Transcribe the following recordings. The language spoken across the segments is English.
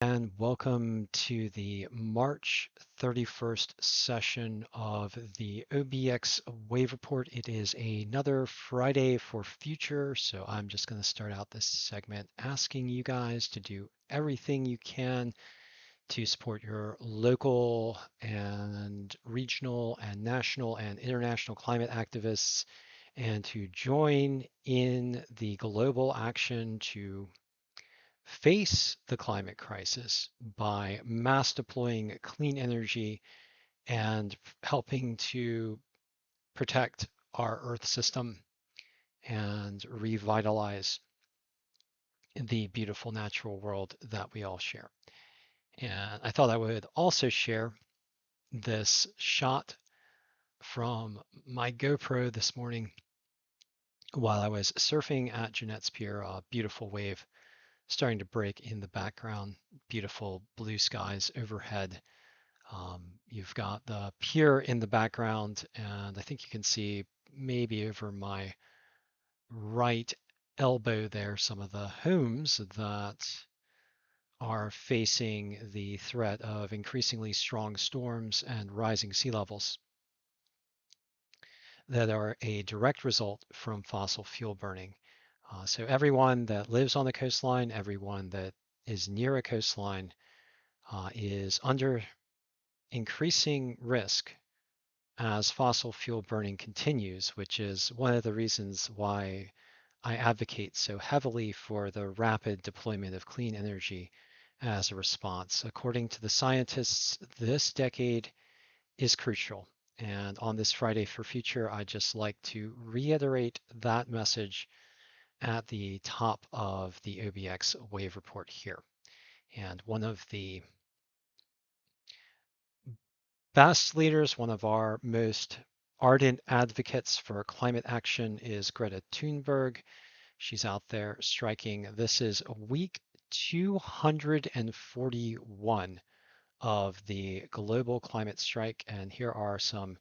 And welcome to the March 31st session of the OBX Wave Report. It is another Friday for future, so I'm just going to start out this segment asking you guys to do everything you can to support your local and regional and national and international climate activists and to join in the global action to face the climate crisis by mass deploying clean energy and helping to protect our Earth system and revitalize the beautiful natural world that we all share. And I thought I would also share this shot from my GoPro this morning while I was surfing at Jeanette's Pier, a beautiful wave starting to break in the background, beautiful blue skies overhead. You've got the pier in the background, and I think you can see maybe over my right elbow there some of the homes that are facing the threat of increasingly strong storms and rising sea levels that are a direct result from fossil fuel burning. So everyone that lives on the coastline, everyone that is near a coastline is under increasing risk as fossil fuel burning continues, which is one of the reasons why I advocate so heavily for the rapid deployment of clean energy as a response. According to the scientists, this decade is crucial. And on this Friday for Future, I'd just like to reiterate that message at the top of the OBX Wave Report here. And one of the best leaders, one of our most ardent advocates for climate action is Greta Thunberg. She's out there striking. This is week 241 of the global climate strike. And here are some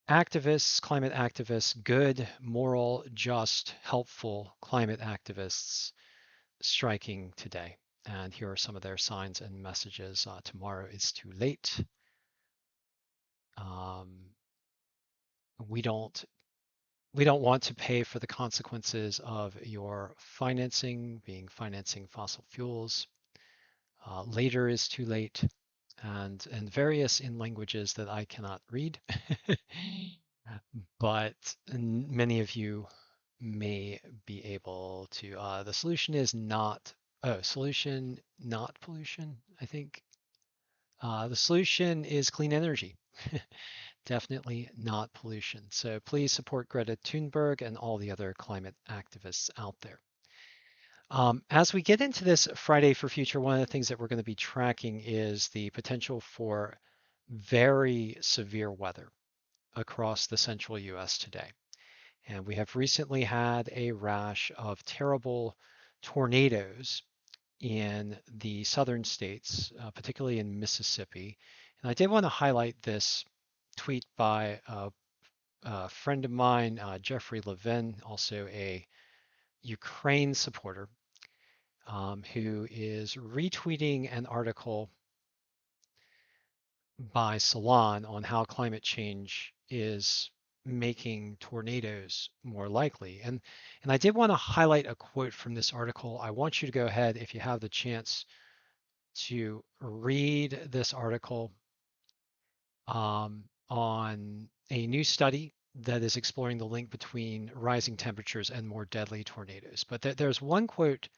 activists, climate activists, good, moral, just, helpful climate activists striking today. And here are some of their signs and messages. Tomorrow is too late. Um, we don't want to pay for the consequences of your financing fossil fuels. Later is too late, and various in languages that I cannot read, but many of you may be able to. The solution is not, solution, not pollution, I think. The solution is clean energy. Definitely not pollution. So please support Greta Thunberg and all the other climate activists out there. As we get into this Friday for Future, one of the things that we're going to be tracking is the potential for very severe weather across the central US today. And we have recently had a rash of terrible tornadoes in the southern states, particularly in Mississippi. And I did want to highlight this tweet by a friend of mine, Jeffrey Levin, also a Ukraine supporter, who is retweeting an article by Salon on how climate change is making tornadoes more likely. And I did want to highlight a quote from this article. I want you to go ahead, if you have the chance, to read this article on a new study that is exploring the link between rising temperatures and more deadly tornadoes. But there's one quote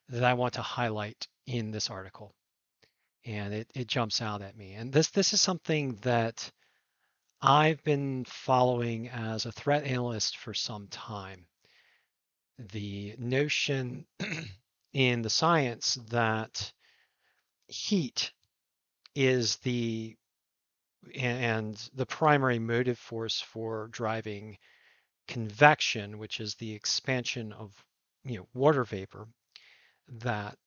that I want to highlight in this article, and it jumps out at me. And this is something that I've been following as a threat analyst for some time. The notion in the science that heat is the primary motive force for driving convection, which is the expansion of water vapor that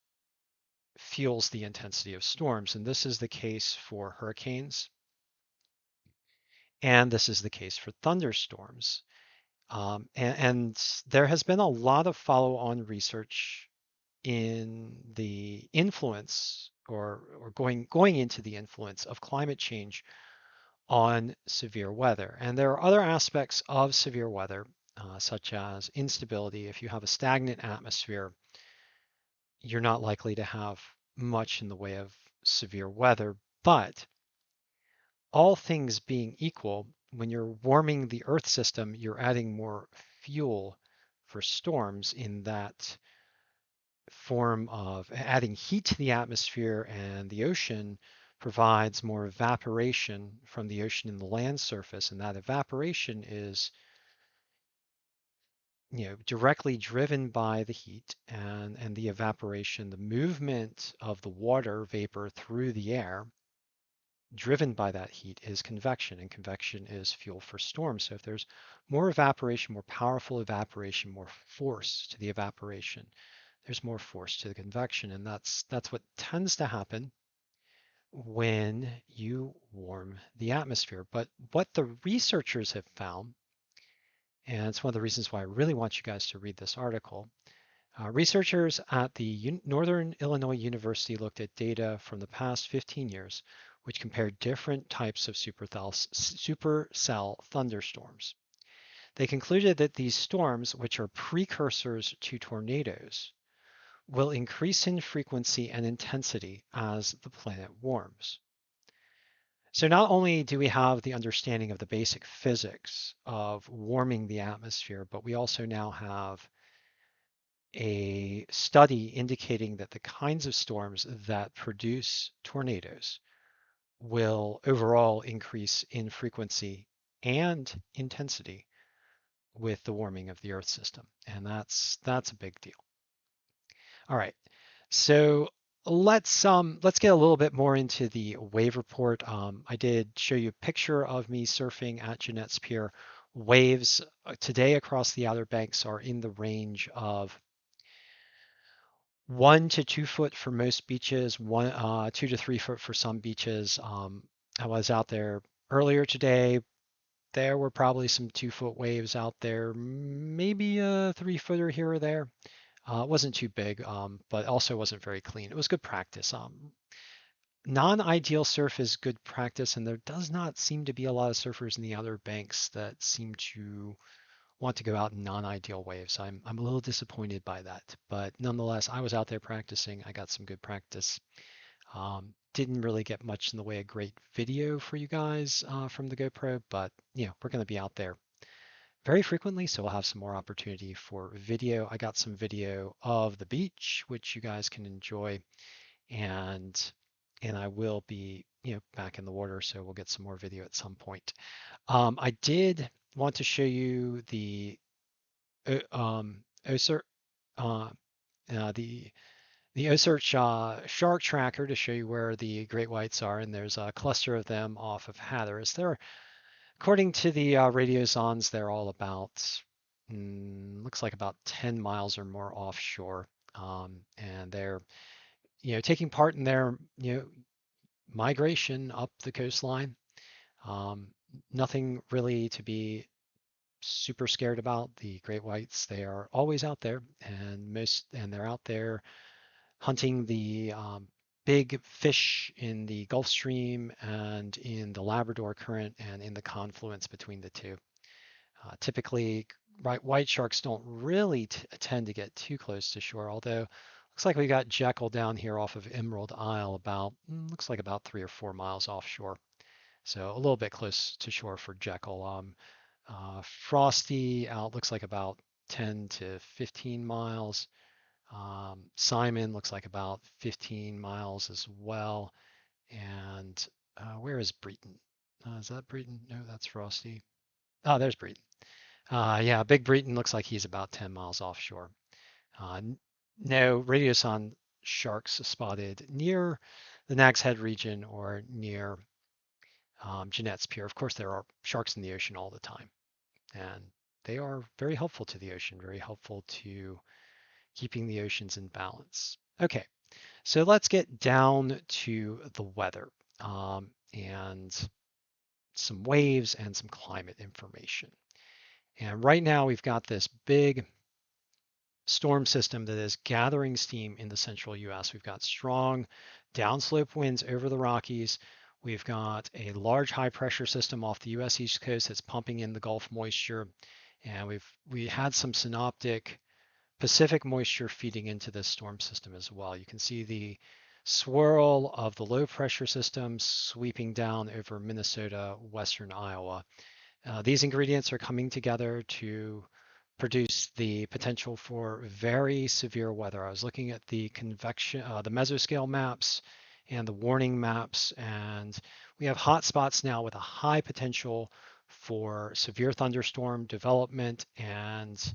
fuels the intensity of storms. And this is the case for hurricanes, and this is the case for thunderstorms. And there has been a lot of follow-on research in the influence or going into the influence of climate change on severe weather. And there are other aspects of severe weather, such as instability. If you have a stagnant atmosphere, you're not likely to have much in the way of severe weather. But all things being equal, when you're warming the Earth system, you're adding more fuel for storms in that form of adding heat to the atmosphere, and the ocean provides more evaporation from the ocean and the land surface, and that evaporation is directly driven by the heat and the evaporation, the movement of the water vapor through the air driven by that heat is convection, and convection is fuel for storms. So if there's more evaporation, more powerful evaporation, more force to the evaporation, there's more force to the convection, and that's what tends to happen when you warm the atmosphere. But what the researchers have found, and it's one of the reasons why I really want you guys to read this article, researchers at the Northern Illinois University looked at data from the past 15 years, which compared different types of supercell thunderstorms. They concluded that these storms, which are precursors to tornadoes, will increase in frequency and intensity as the planet warms. So not only do we have the understanding of the basic physics of warming the atmosphere, but we also now have a study indicating that the kinds of storms that produce tornadoes will overall increase in frequency and intensity with the warming of the Earth system. And that's a big deal. All right. So let's get a little bit more into the wave report. I did show you a picture of me surfing at Jeanette's Pier. Waves today across the Outer Banks are in the range of 1 to 2 foot for most beaches, 2 to 3 foot for some beaches. I was out there earlier today. There were probably some 2 foot waves out there, maybe a 3 footer here or there. It wasn't too big, but also wasn't very clean. It was good practice. Non-ideal surf is good practice, and there does not seem to be a lot of surfers in the Outer Banks that seem to want to go out in non-ideal waves. I'm a little disappointed by that, but nonetheless, I was out there practicing. I got some good practice. Didn't really get much in the way of great video for you guys from the GoPro, but we're going to be out there very frequently, so we'll have some more opportunity for video. I got some video of the beach, which you guys can enjoy, and I will be back in the water, so we'll get some more video at some point. I did want to show you the OSERT, uh, the OSERT shark tracker to show you where the great whites are, and there's a cluster of them off of Hatteras. They're, according to the radiosondes, they're all about, looks like about 10 miles or more offshore, and they're, taking part in their, migration up the coastline. Um, Nothing really to be super scared about. The great whites, they are always out there, and they're out there hunting the big fish in the Gulf Stream and in the Labrador Current and in the confluence between the two. Typically, white sharks don't really tend to get too close to shore, although looks like we got Jekyll down here off of Emerald Isle about, looks like about 3 or 4 miles offshore. So a little bit close to shore for Jekyll. Frosty out looks like about 10 to 15 miles. Simon looks like about 15 miles as well. And where is Breton? Is that Breton? No, that's Frosty. Oh, there's Breton. Yeah, Big Breton looks like he's about 10 miles offshore. No radioson sharks spotted near the Nag's Head region or near Jeanette's Pier. Of course, there are sharks in the ocean all the time, and they are very helpful to the ocean, very helpful to keeping the oceans in balance. Okay, so let's get down to the weather and some waves and some climate information. And right now we've got this big storm system that is gathering steam in the central US. We've got strong downslope winds over the Rockies. We've got a large high pressure system off the US East Coast that's pumping in the Gulf moisture. And we had some synoptic Pacific moisture feeding into this storm system as well. You can see the swirl of the low pressure system sweeping down over Minnesota, western Iowa. These ingredients are coming together to produce the potential for very severe weather. I was looking at the convection, the mesoscale maps and the warning maps, and we have hot spots now with a high potential for severe thunderstorm development, and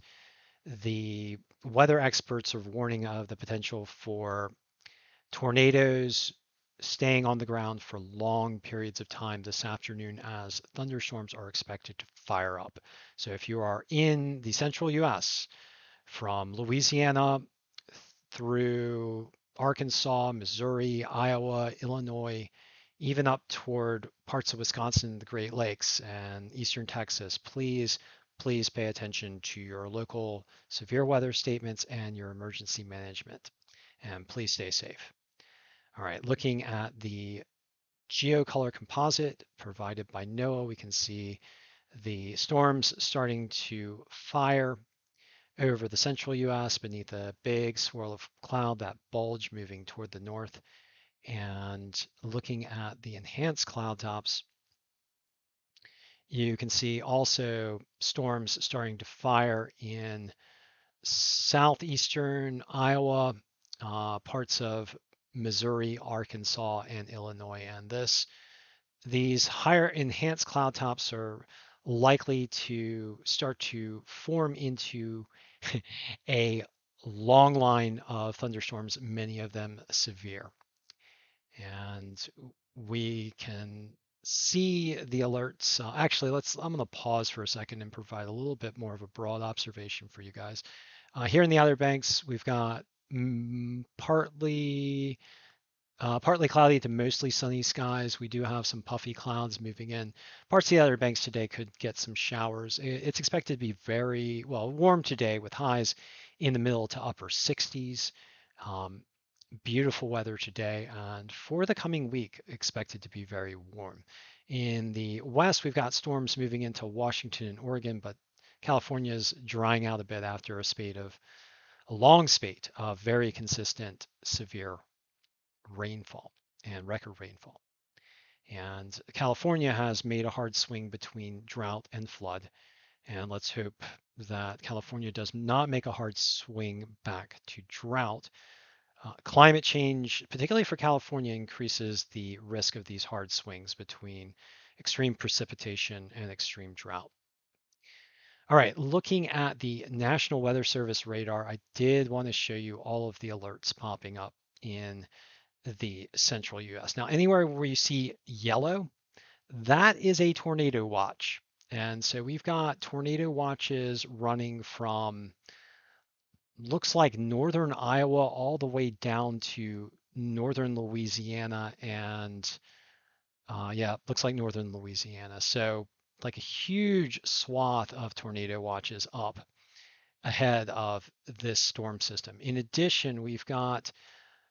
the weather experts are warning of the potential for tornadoes staying on the ground for long periods of time this afternoon as thunderstorms are expected to fire up. So if you are in the central US from Louisiana through Arkansas, Missouri, Iowa, Illinois, even up toward parts of Wisconsin, the Great Lakes, and eastern Texas, please pay attention to your local severe weather statements and your emergency management. And please stay safe. All right, looking at the geocolor composite provided by NOAA, we can see the storms starting to fire over the central US beneath a big swirl of cloud, that bulge moving toward the north. And looking at the enhanced cloud tops, you can see also storms starting to fire in southeastern Iowa, parts of Missouri, Arkansas, and Illinois. And these higher enhanced cloud tops are likely to start to form into a long line of thunderstorms, many of them severe. And we can see the alerts. Actually, I'm going to pause for a second and provide a little bit more of a broad observation for you guys. Here in the Outer Banks, we've got partly cloudy to mostly sunny skies. We do have some puffy clouds moving in. Parts of the Outer Banks today could get some showers. It's expected to be very, well, warm today with highs in the middle to upper 60s. Beautiful weather today, and for the coming week, expected to be very warm. In the west, we've got storms moving into Washington and Oregon, but California is drying out a bit after a long spate of very consistent severe rainfall and record rainfall. And California has made a hard swing between drought and flood. And let's hope that California does not make a hard swing back to drought. Climate change, particularly for California, increases the risk of these hard swings between extreme precipitation and extreme drought. All right, looking at the National Weather Service radar, I did want to show you all of the alerts popping up in the central US. Now, anywhere where you see yellow, that is a tornado watch. And so we've got tornado watches running from looks like northern Iowa all the way down to northern Louisiana and yeah, looks like northern Louisiana. So like a huge swath of tornado watches up ahead of this storm system. In addition, we've got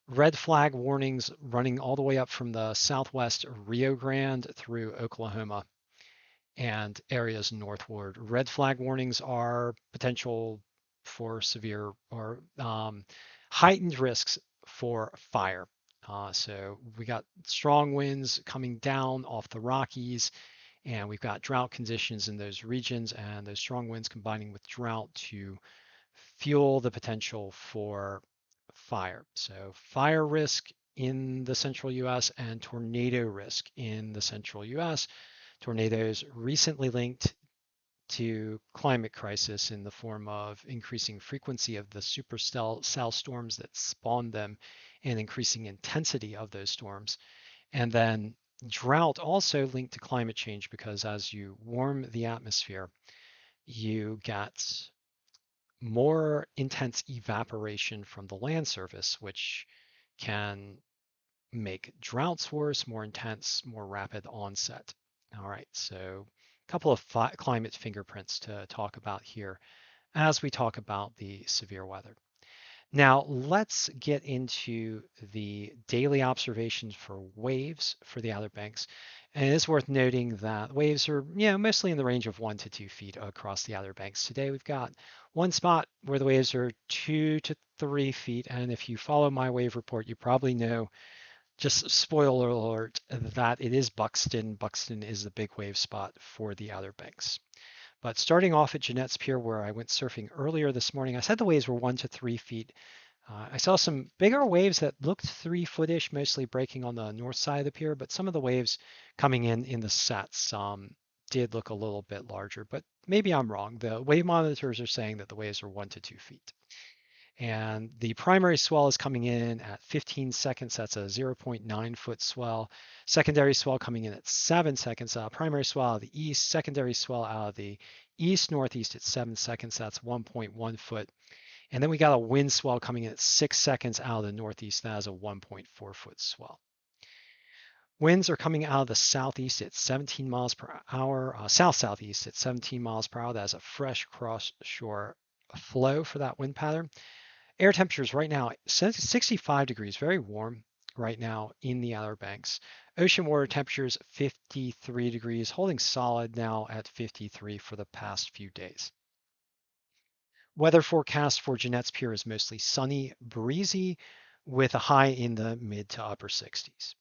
red flag warnings running all the way up from the southwest Rio Grande through Oklahoma and areas northward. Red flag warnings are potential for severe or heightened risks for fire. So we got strong winds coming down off the Rockies, and we've got drought conditions in those regions, and those strong winds combining with drought to fuel the potential for fire. So fire risk in the central US and tornado risk in the central US. Tornadoes recently linked to climate crisis in the form of increasing frequency of the supercell storms that spawned them and increasing intensity of those storms. And then drought also linked to climate change because as you warm the atmosphere, you get more intense evaporation from the land surface, which can make droughts worse, more intense, more rapid onset. All right, so a couple of climate fingerprints to talk about here as we talk about the severe weather. Now, let's get into the daily observations for waves for the Outer Banks. And it is worth noting that waves are, mostly in the range of 1 to 2 feet across the Outer Banks. Today, we've got one spot where the waves are 2 to 3 feet. And if you follow my wave report, you probably know, just spoiler alert, that it is Buxton. Buxton is the big wave spot for the Outer Banks. But starting off at Jeanette's Pier, where I went surfing earlier this morning, I said the waves were 1 to 3 feet. I saw some bigger waves that looked 3 footish, mostly breaking on the north side of the pier, but some of the waves coming in the sets did look a little bit larger, but maybe I'm wrong. The wave monitors are saying that the waves are 1 to 2 feet. And the primary swell is coming in at 15 seconds. That's a 0.9 foot swell. Secondary swell coming in at 7 seconds. Primary swell out of the east. Secondary swell out of the east northeast at 7 seconds. That's 1.1 foot. And then we got a wind swell coming in at 6 seconds out of the northeast. That is a 1.4 foot swell. Winds are coming out of the southeast at 17 miles per hour, south-southeast at 17 miles per hour. That is a fresh cross-shore flow for that wind pattern. Air temperatures right now, 65 degrees, very warm right now in the Outer Banks. Ocean water temperatures 53 degrees, holding solid now at 53 for the past few days. Weather forecast for Jeanette's Pier is mostly sunny, breezy, with a high in the mid to upper 60s.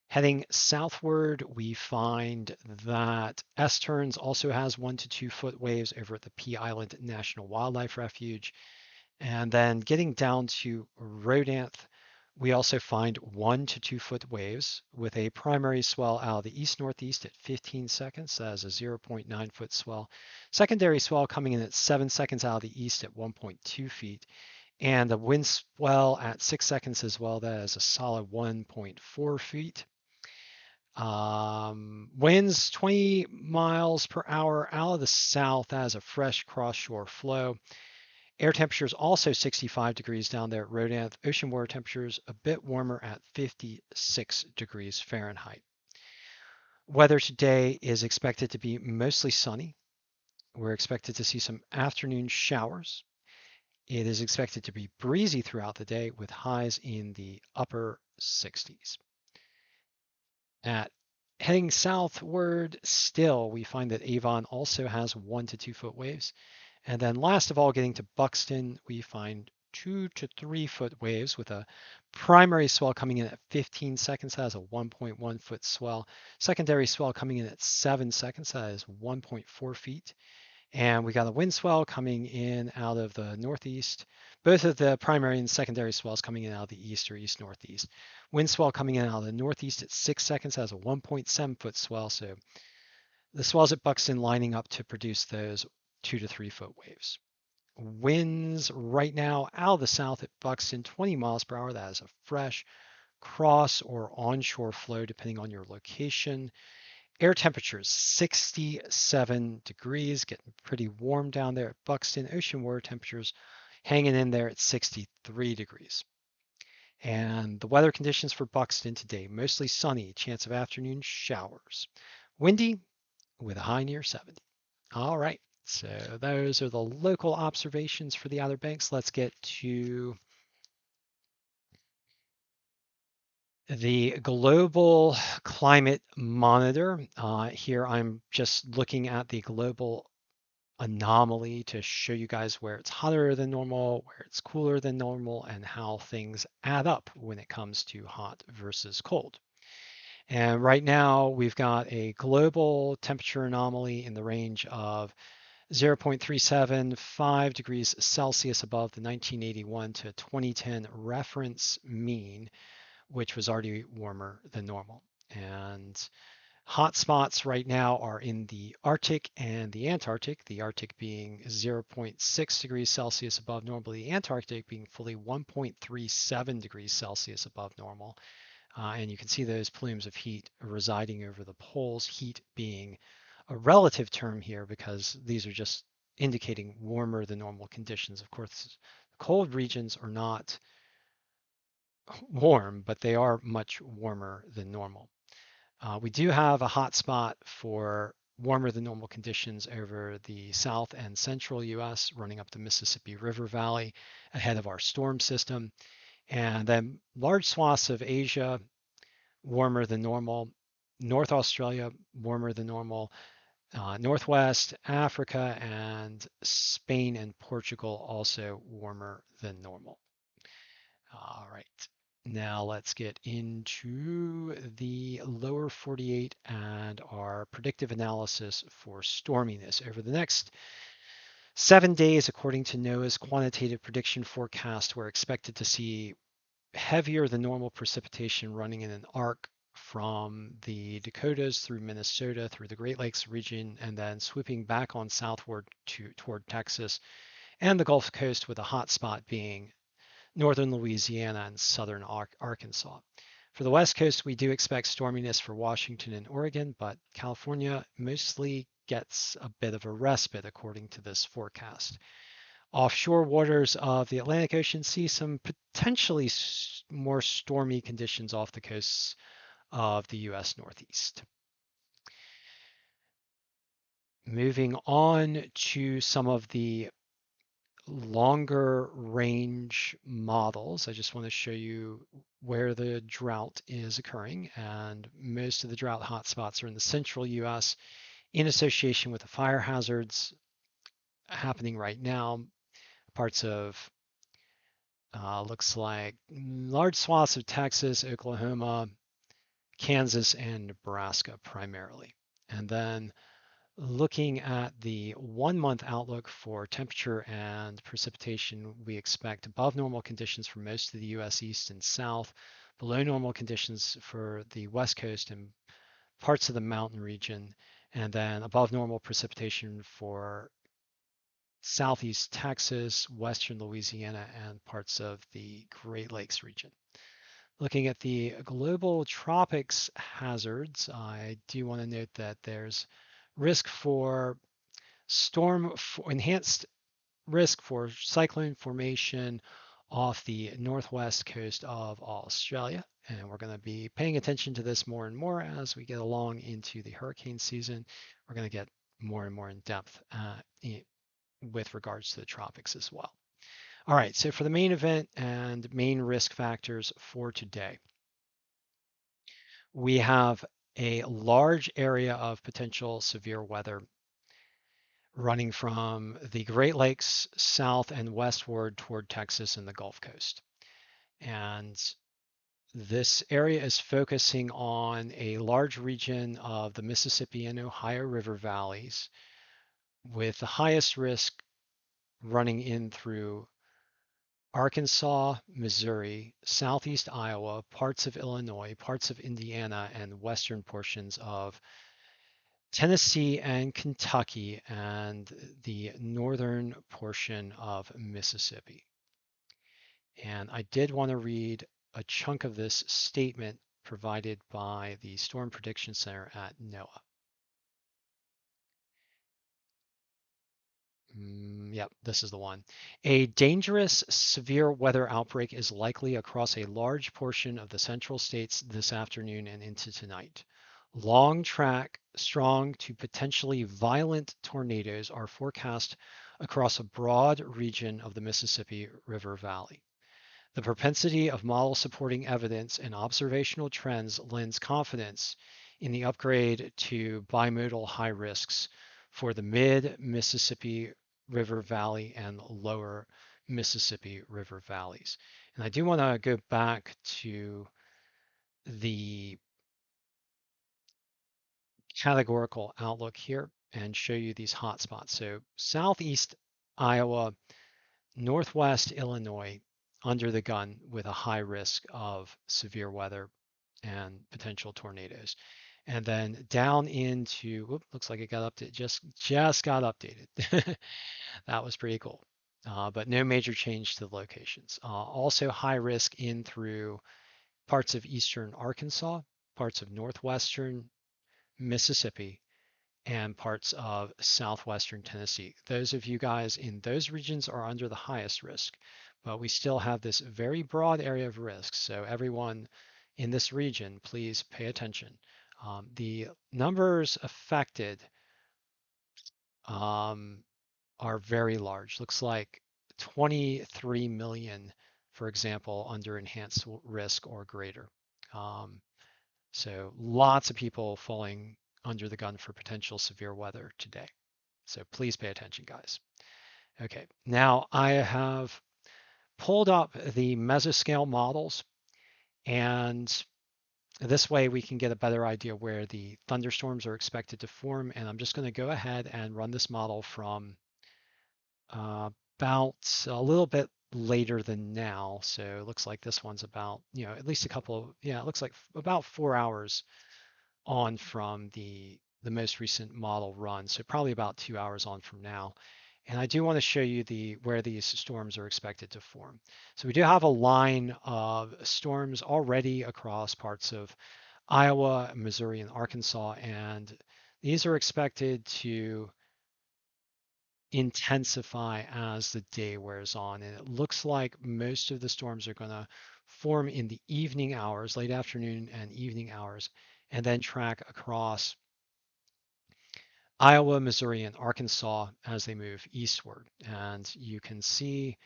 Heading southward, we find that Esterns also has 1 to 2 foot waves over at the Pea Island National Wildlife Refuge. And then getting down to Rodanth, we also find 1 to 2 foot waves with a primary swell out of the east-northeast at 15 seconds. That is a 0.9 foot swell. Secondary swell coming in at 7 seconds out of the east at 1.2 feet. And the wind swell at 6 seconds as well. That is a solid 1.4 feet. Winds 20 miles per hour out of the south. That is a fresh cross-shore flow. Air temperatures also 65 degrees down there at Rodanth. Ocean water temperatures a bit warmer at 56 degrees Fahrenheit. Weather today is expected to be mostly sunny. We're expected to see some afternoon showers. It is expected to be breezy throughout the day with highs in the upper 60s. Heading southward still, we find that Avon also has 1 to 2 foot waves. And then last of all, getting to Buxton, we find 2 to 3 foot waves with a primary swell coming in at 15 seconds. That is a 1.1 foot swell. Secondary swell coming in at 7 seconds. That is 1.4 feet. And we got a wind swell coming in out of the northeast. Both of the primary and secondary swells coming in out of the east or east-northeast. Wind swell coming in out of the northeast at 6 seconds. That is a 1.7 foot swell. So the swells at Buxton lining up to produce those 2 to 3 foot waves. Winds right now out of the south at Buxton, 20 miles per hour. That is a fresh cross or onshore flow, depending on your location. Air temperatures 67 degrees, getting pretty warm down there at Buxton. Ocean water temperatures hanging in there at 63 degrees. And the weather conditions for Buxton today, mostly sunny, chance of afternoon showers. Windy with a high near 70. All right, so those are the local observations for the Outer Banks. Let's get to the global climate monitor. Here I'm just looking at the global anomaly to show you guys where it's hotter than normal, where it's cooler than normal, and how things add up when it comes to hot versus cold. And right now we've got a global temperature anomaly in the range of 0.375 degrees Celsius above the 1981 to 2010 reference mean, which was already warmer than normal. And hot spots right now are in the Arctic and the Antarctic, the Arctic being 0.6 degrees Celsius above normal, the Antarctic being fully 1.37 degrees Celsius above normal. And you can see those plumes of heat residing over the poles, heat being a relative term here because these are just indicating warmer than normal conditions. Of course, cold regions are not warm, but they are much warmer than normal. We do have a hot spot for warmer than normal conditions over the south and central US, running up the Mississippi River Valley ahead of our storm system. And then large swaths of Asia, warmer than normal. North Australia, warmer than normal. Northwest Africa and Spain and Portugal, also warmer than normal. All right. Now let's get into the lower 48 and our predictive analysis for storminess. Over the next 7 days, according to NOAA's quantitative prediction forecast, we're expected to see heavier than normal precipitation running in an arc from the Dakotas through Minnesota, through the Great Lakes region, and then swooping back on southward toward Texas and the Gulf Coast, with a hot spot being northern Louisiana and southern Arkansas. For the West Coast, we do expect storminess for Washington and Oregon, but California mostly gets a bit of a respite according to this forecast. Offshore waters of the Atlantic Ocean see some potentially more stormy conditions off the coasts of the US Northeast. Moving on to some of the longer range models, I just want to show you where the drought is occurring. And most of the drought hotspots are in the central US in association with the fire hazards happening right now. Parts of looks like large swaths of Texas, Oklahoma, Kansas, and Nebraska primarily. And then looking at the 1 month outlook for temperature and precipitation, we expect above normal conditions for most of the US East and South, below normal conditions for the West Coast and parts of the mountain region, and then above normal precipitation for Southeast Texas, Western Louisiana, and parts of the Great Lakes region. Looking at the global tropics hazards, I do want to note that there's risk for enhanced risk for cyclone formation off the northwest coast of Australia. And we're going to be paying attention to this more and more as we get along into the hurricane season. We're going to get more and more in depth with regards to the tropics as well. All right, so for the main event and main risk factors for today, we have a large area of potential severe weather running from the Great Lakes south and westward toward Texas and the Gulf Coast. And this area is focusing on a large region of the Mississippi and Ohio River valleys, with the highest risk running in through Arkansas, Missouri, southeast Iowa, parts of Illinois, parts of Indiana, and western portions of Tennessee and Kentucky, and the northern portion of Mississippi. And I did want to read a chunk of this statement provided by the Storm Prediction Center at NOAA. Yep, this is the one. A dangerous severe weather outbreak is likely across a large portion of the central states this afternoon and into tonight. Long track, strong to potentially violent tornadoes are forecast across a broad region of the Mississippi River Valley. The propensity of model supporting evidence and observational trends lends confidence in the upgrade to bimodal high risks for the mid-Mississippi River Valley and lower Mississippi River valleys. And I do want to go back to the categorical outlook here and show you these hotspots. So southeast Iowa, northwest Illinois, under the gun with a high risk of severe weather and potential tornadoes. And then down into, whoop, looks like it got updated, just got updated. That was pretty cool. But no major change to the locations. Also high risk in through parts of eastern Arkansas, parts of northwestern Mississippi, and parts of southwestern Tennessee. Those of you guys in those regions are under the highest risk, but we still have this very broad area of risk. So everyone in this region, please pay attention. The numbers affected um, are very large. Looks like 23 million, for example, under enhanced risk or greater. Um, so lots of people falling under the gun for potential severe weather today. So please pay attention, guys. Okay, now I have pulled up the mesoscale models, and this way we can get a better idea where the thunderstorms are expected to form. And I'm just going to go ahead and run this model from uh, about a little bit later than now. So it looks like this one's about, at least a couple of, yeah, it looks like about 4 hours on from the most recent model run. So probably about 2 hours on from now. And I do want to show you where these storms are expected to form. So we do have a line of storms already across parts of Iowa, Missouri, and Arkansas, and these are expected to intensify as the day wears on. And it looks like most of the storms are going to form in the evening hours, late afternoon and evening hours, and then track across Iowa, Missouri, and Arkansas as they move eastward. And you can see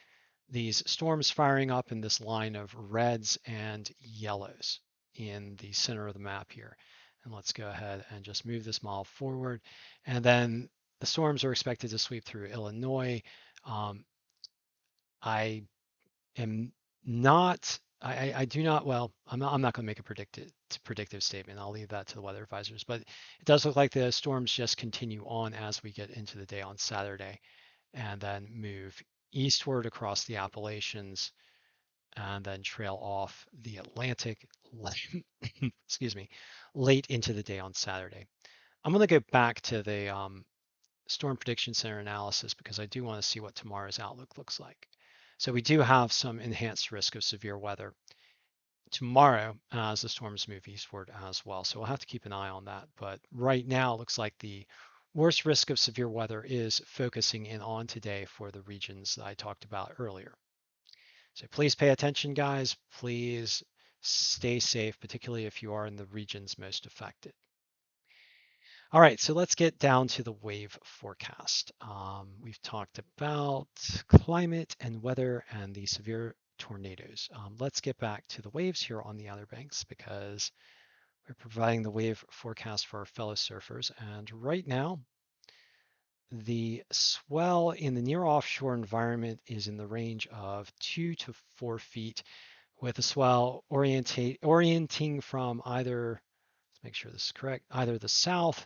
these storms firing up in this line of reds and yellows in the center of the map here. And let's go ahead and just move this model forward. And then the storms are expected to sweep through Illinois. Um, I am not, I do not, well, I'm not going to make a predictive statement. I'll leave that to the weather advisors, but it does look like the storms just continue on as we get into the day on Saturday and then move eastward across the Appalachians and then trail off the Atlantic, excuse me, late into the day on Saturday. I'm going to go back to the Storm Prediction Center analysis because I do want to see what tomorrow's outlook looks like. So we do have some enhanced risk of severe weather tomorrow as the storms move eastward as well. So we'll have to keep an eye on that. But right now, it looks like the worst risk of severe weather is focusing in on today for the regions that I talked about earlier. So please pay attention, guys. Please stay safe, particularly if you are in the regions most affected. All right, so let's get down to the wave forecast. We've talked about climate and weather and the severe tornadoes. Let's get back to the waves here on the Outer Banks because we're providing the wave forecast for our fellow surfers. And right now, the swell in the near offshore environment is in the range of 2 to 4 feet, with the swell orienting from either, let's make sure this is correct, either the south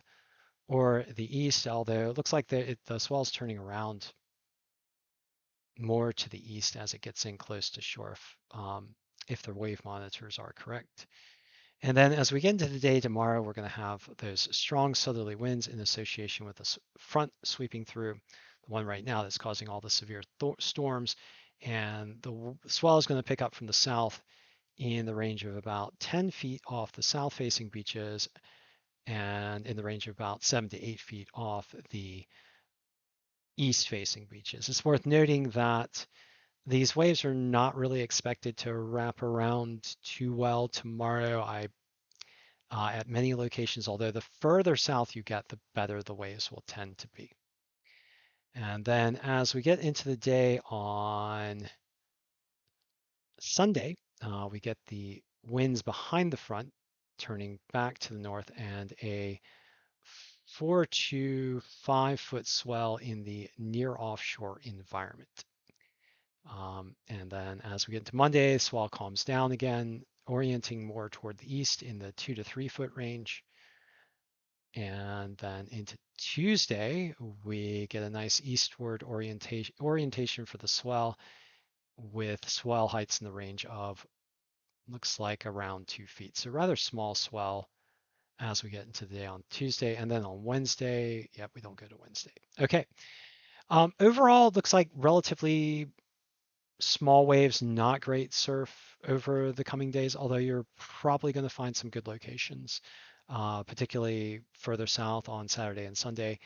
or the east, although it looks like the swell's turning around more to the east as it gets in close to shore if the wave monitors are correct. And then as we get into the day tomorrow, we're going to have those strong southerly winds in association with the front sweeping through, the one right now that's causing all the severe storms. And the swell is going to pick up from the south in the range of about 10 feet off the south facing beaches and in the range of about 7 to 8 feet off the east facing beaches. It's worth noting that these waves are not really expected to wrap around too well tomorrow. At many locations, although the further south you get, the better the waves will tend to be. And then as we get into the day on Sunday, we get the winds behind the front turning back to the north and a 4 to 5 foot swell in the near offshore environment. And then as we get into Monday, the swell calms down again, orienting more toward the east in the 2 to 3 foot range. And then into Tuesday, we get a nice eastward orientation for the swell with swell heights in the range of, looks like around 2 feet. So rather small swell as we get into the day on Tuesday. And then on Wednesday, yep, we don't go to Wednesday. Okay. Overall, it looks like relatively small waves, not great surf over the coming days, although you're probably going to find some good locations, particularly further south on Saturday and Sunday.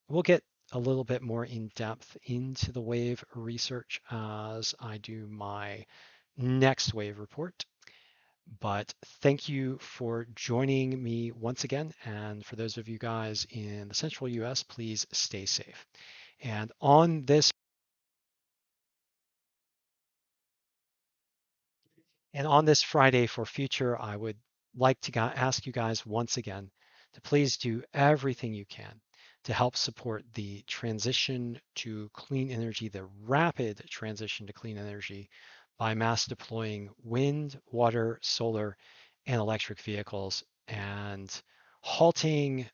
We'll get a little bit more in depth into the wave research as I do my next wave report. But thank you for joining me once again. And for those of you guys in the central US, please stay safe. And on this Friday for future, I would like to ask you guys once again to please do everything you can to help support the transition to clean energy, the rapid transition to clean energy by mass deploying wind, water, solar, and electric vehicles and halting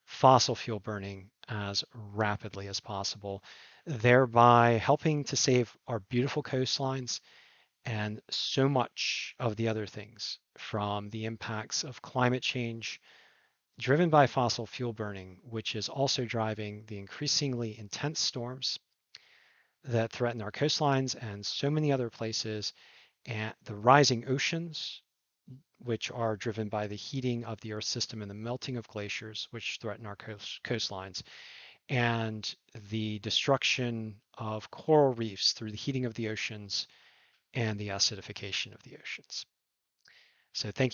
fossil fuel burning as rapidly as possible, thereby helping to save our beautiful coastlines and so much of the other things from the impacts of climate change driven by fossil fuel burning, which is also driving the increasingly intense storms that threaten our coastlines and so many other places, and the rising oceans, which are driven by the heating of the Earth system and the melting of glaciers, which threaten our coastlines, and the destruction of coral reefs through the heating of the oceans and the acidification of the oceans. So thank you.